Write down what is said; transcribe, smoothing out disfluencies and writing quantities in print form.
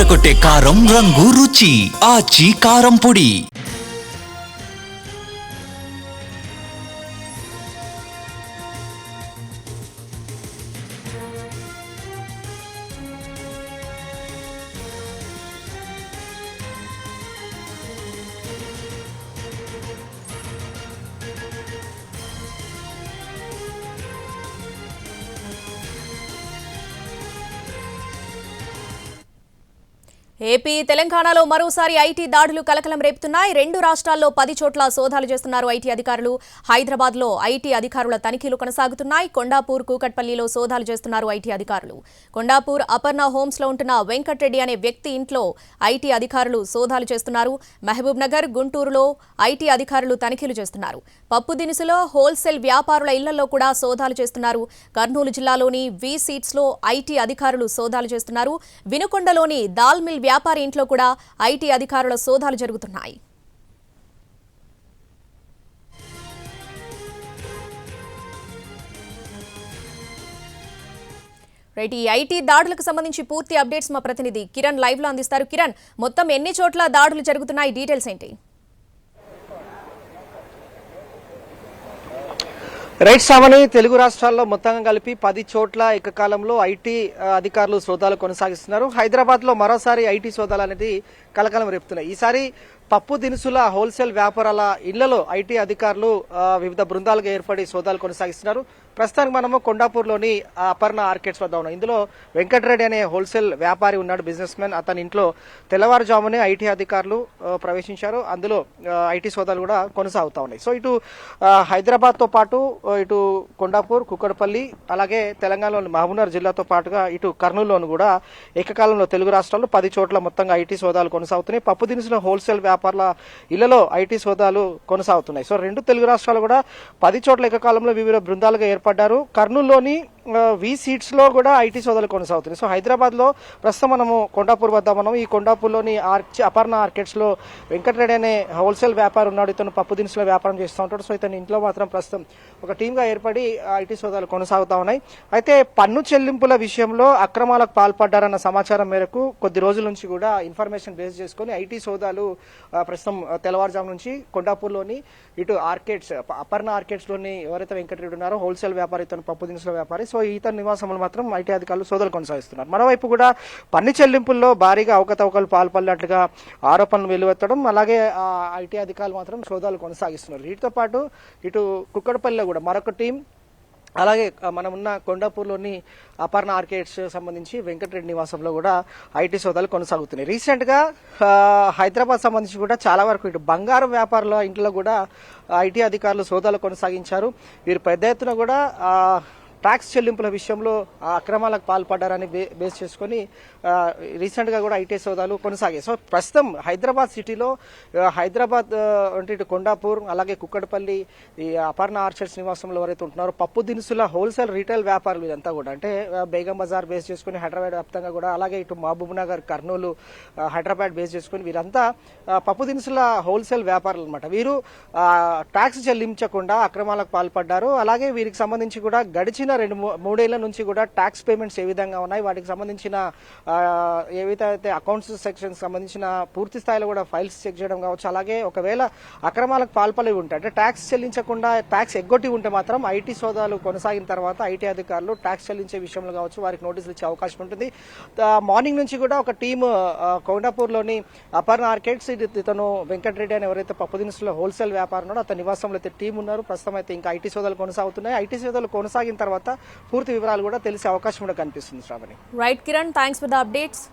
అదరగొట్టే కారం రంగు రుచి ఆచి కారం పొడి. ఏపీ తెలంగాణలో మరోసారి ఐటీ దాడులు కలకలం రేపుతున్నాయి. రెండు రాష్ట్రాల్లో 10 చోట్ల సోదాలు చేస్తున్నారు ఐటీ అధికారులు. హైదరాబాద్లో ఐటీ అధికారుల తనిఖీలు కొనసాగుతున్నాయి. కొండాపూర్, కూకట్పల్లిలో సోదాలు చేస్తున్నారు ఐటీ అధికారులు. కొండాపూర్ అపర్ణ హోమ్స్లో ఉంటున్న వెంకట్రెడ్డి అనే వ్యక్తి ఇంట్లో ఐటీ అధికారులు సోదాలు చేస్తున్నారు. మహబూబ్ నగర్, గుంటూరులో ఐటీ అధికారులు తనిఖీలు చేస్తున్నారు. పప్పు దినుసులో హోల్సేల్ వ్యాపారుల ఇళ్లలో కూడా సోదాలు చేస్తున్నారు. కర్నూలు జిల్లాలోని వి సీట్స్లో ఐటీ అధికారులు సోదాలు చేస్తున్నారు. వినుకొండలోని దాల్ మిల్ వ్యాపారి ఇంట్లో కూడా ఐటీ అధికారుల సోదాలు జరుగుతున్నాయి. ఈ ఐటీ దాడులకు సంబంధించి పూర్తి అప్డేట్స్ మా ప్రతినిధి కిరణ్ లైవ్ లో అందిస్తారు. కిరణ్, మొత్తం ఎన్ని చోట్ల దాడులు జరుగుతున్నాయి, డీటెయిల్స్ ఏంటి? రైట్ శ్రావణి, తెలుగు రాష్ట్రాల్లో మొత్తంగా కలిపి 10 చోట్ల ఏకకాలంలో ఐటీ అధికారులు సోదాలు కొనసాగిస్తున్నారు. హైదరాబాద్ లో మరోసారి ఐటీ సోదాలు అనేది కలకలం రేపుతున్నాయి. ఈసారి పప్పు దినుసుల హోల్సేల్ వ్యాపారాల ఇళ్లలో ఐటీ అధికారులు వివిధ బృందాలుగా ఏర్పడి సోదాలు కొనసాగిస్తున్నారు. ప్రస్తుతానికి మనము కొండాపూర్లోని అపర్ణ ఆర్కేడ్స్ వద్ద ఉన్నాం. ఇందులో వెంకటరెడ్డి అనే హోల్సేల్ వ్యాపారి ఉన్నాడు, బిజినెస్ మ్యాన్. అతని ఇంట్లో తెల్లవారుజామునే ఐటీ అధికారులు ప్రవేశించారు. అందులో ఐటీ సోదాలు కూడా కొనసాగుతా ఉన్నాయి. సో ఇటు హైదరాబాద్తో పాటు ఇటు కొండాపూర్, కుక్కడపల్లి, అలాగే తెలంగాణలోని మహబూబ్నగర్ జిల్లాతో పాటుగా ఇటు కర్నూలులోను కూడా ఏకకాలంలో తెలుగు రాష్ట్రాల్లో 10 చోట్ల మొత్తంగా ఐటీ సోదాలు కొనసాగుతున్నాయి. పప్పు దినుసుల హోల్సేల్ వ్యాపారుల ఇళ్లలో ఐటీ సోదాలు కొనసాగుతున్నాయి. సో రెండు తెలుగు రాష్ట్రాలు కూడా 10 చోట్ల ఏకకాలంలో వివిధ బృందాలుగా ఏర్పడ్డారు. కర్నూలులోని వి సీట్స్ లో కూడా ఐటీ సోదాలు కొనసాగుతున్నాయి. సో హైదరాబాద్ లో ప్రస్తుతం మనము కొండాపూర్ వద్ద ఉన్నాం. ఈ కొండాపూర్లోని అపర్ణ ఆర్కేడ్స్ లో వెంకటరెడ్డి అనే హోల్సేల్ వ్యాపారం ఉన్నాడు. ఇతను పప్పు దినుసుల వ్యాపారం చేస్తూ ఉంటాడు. సో ఇతని ఇంట్లో మాత్రం ప్రస్తుతం ఒక టీమ్ గా ఏర్పడి ఐటీ సోదాలు కొనసాగుతా ఉన్నాయి. అయితే పన్ను చెల్లింపుల విషయంలో అక్రమాలకు పాల్పడ్డారన్న సమాచారం మేరకు కొద్ది రోజుల నుంచి కూడా ఇన్ఫర్మేషన్ బేస్ చేసుకుని ఐటీ సోదాలు ప్రస్తుతం తెల్లవారుజాము నుంచి కొండాపూర్లోని ఇటు ఆర్కేడ్స్, అపర్ణ ఆర్కేడ్స్ లోని ఎవరైతే వెంకటరెడ్డి ఉన్నారో హోల్సేల్ వ్యాపారి, ఇతను పప్పు దినుసుల వ్యాపారి, సో ఇతని నివాసంలో మాత్రం ఐటీ అధికారులు సోదాలు కొనసాగిస్తున్నారు. మరోవైపు కూడా పన్ను చెల్లింపుల్లో భారీగా అవకతవకలు పాల్పడినట్లుగా ఆరోపణలు వెలువెత్తడం, అలాగే ఐటీ అధికారులు మాత్రం సోదాలు కొనసాగిస్తున్నారు. వీటితో పాటు ఇటు కుక్కడపల్లిలో కూడా మరొక టీం, అలాగే మనం ఉన్న కొండాపూర్లోని అపర్ణ ఆర్కేడ్స్ సంబంధించి వెంకటరెడ్డి నివాసంలో కూడా ఐటీ సోదాలు కొనసాగుతున్నాయి. రీసెంట్ గా హైదరాబాద్ సంబంధించి కూడా చాలా వరకు ఇటు బంగారం వ్యాపారుల ఇంట్లో కూడా ఐటీ అధికారులు సోదాలు కొనసాగించారు. వీరు పెద్ద ఎత్తున కూడా ట్యాక్స్ చెల్లింపుల విషయంలో అక్రమాలకు పాల్పడ్డారని బేస్ చేసుకుని రీసెంట్ గా కూడా ఐటీ సోదాలు కొనసాగాయి. సో ప్రస్తుతం హైదరాబాద్ సిటీలో హైదరాబాద్ అంటే ఇటు కొండాపూర్, అలాగే కుక్కడపల్లి, ఈ అపర్ణ ఆర్చర్స్ నివాసంలో ఎవరైతే ఉంటున్నారో పప్పు దినుసుల హోల్సేల్ రీటైల్ వ్యాపారులు ఇదంతా కూడా, అంటే బేగం బజార్ బేస్ చేసుకుని హైదరాబాద్ వ్యాప్తంగా కూడా, అలాగే ఇటు మహబూబ్ నగర్, కర్నూలు, హైదరాబాద్ బేస్ చేసుకుని వీరంతా పప్పు దినుసుల హోల్సేల్ వ్యాపారులు అనమాట. వీరు ట్యాక్స్ చెల్లించకుండా అక్రమాలకు పాల్పడ్డారు. అలాగే వీరికి సంబంధించి కూడా గడిచిన 2-3 ఏళ్ల నుంచి కూడా ట్యాక్స్ పేమెంట్స్ ఏ విధంగా ఉన్నాయి, వాటికి సంబంధించిన ఏవైతే అకౌంట్స్ సెక్షన్ సంబంధించిన పూర్తి స్థాయిలో కూడా ఫైల్స్ చెక్ చేయడం కావచ్చు. అలాగే ఒకవేళ అక్రమాలకు పాల్పడి ఉంటే, అంటే ట్యాక్స్ చెల్లించకుండా ట్యాక్స్ ఎగ్గొట్టి ఉంటే మాత్రం ఐటీ సోదాలు కొనసాగిన తర్వాత ఐటీ అధికారులు ట్యాక్స్ చెల్లించే విషయంలో కావచ్చు వారికి నోటీసులు ఇచ్చే అవకాశం ఉంటుంది. మార్నింగ్ నుంచి కూడా ఒక టీమ్ కొండాపూర్లోని అపర్ణ ఆర్కేడ్స్, ఇతను వెంకటరెడ్డి అని ఎవరైతే పప్పు దినుసుల హోల్సేల్ వ్యాపారం ఉన్నాడో అతని నివాసంలో అయితే టీం ఉన్నారు. ప్రస్తుతం అయితే ఇంకా ఐటీ సోదాలు కొనసాగుతున్నాయి. ఐటీ సోదాలు కొనసాగిన తర్వాత పూర్తి వివరాలు కూడా తెలిసే అవకాశం కూడా కనిపిస్తుంది. Shravani. Right Kiran, thanks for the updates.